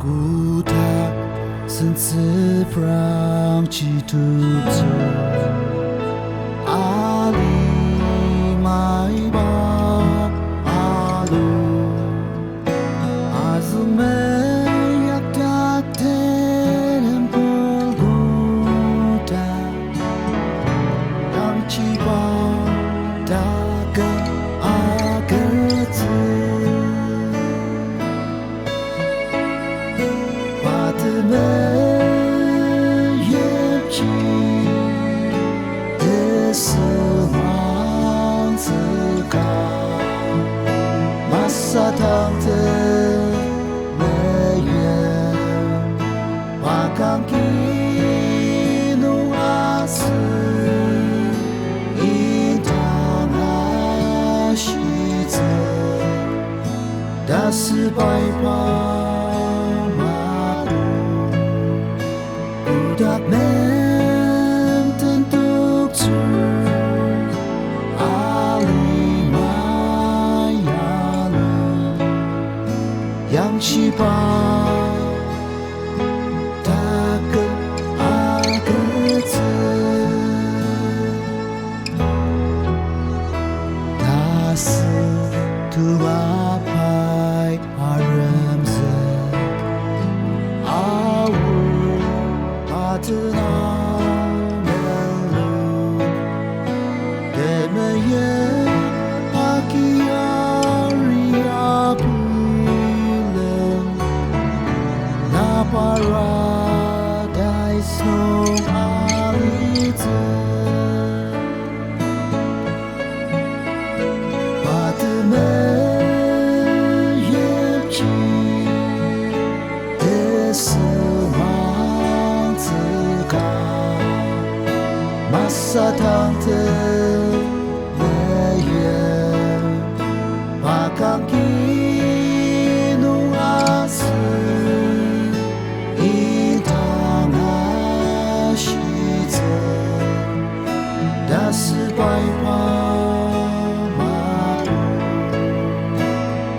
孤单甚至放弃独走，阿里买吧阿路，阿兹梅亚达天不孤单，让翅膀打个阿个字。们眼睛的奢望自高，马萨汤的乐园，瓦岗基努阿斯，一当阿西泽，大斯拜巴。Dat men tentuk tur Ali Mayalu yang cipa takkan aget das tua pai aramze这那门路，给们也阿基亚里亚布冷，那巴拉戴松阿里子，把他们眼睛的色。Masa tante leyen Pakang kinu asu Intang ashize Das bai pamadu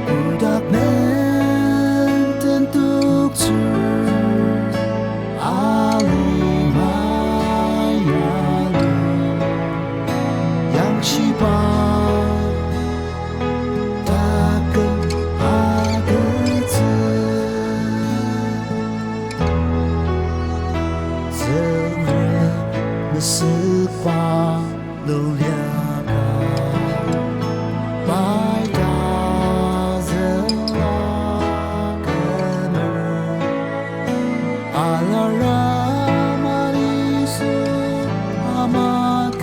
Budak men tentuk tur Ali翅膀打个阿个字，怎人没时光路两个，白大人拉个门，阿拉拉玛丽苏阿玛个。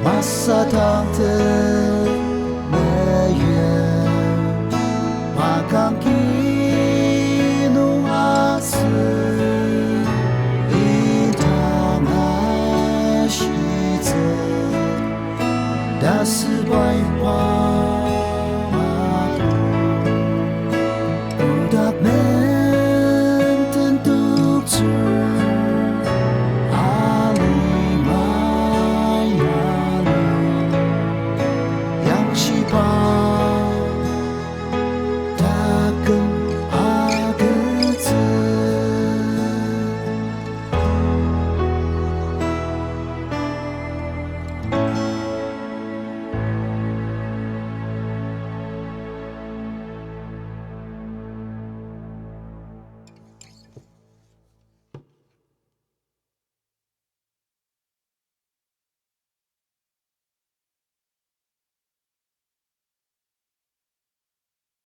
Masa tante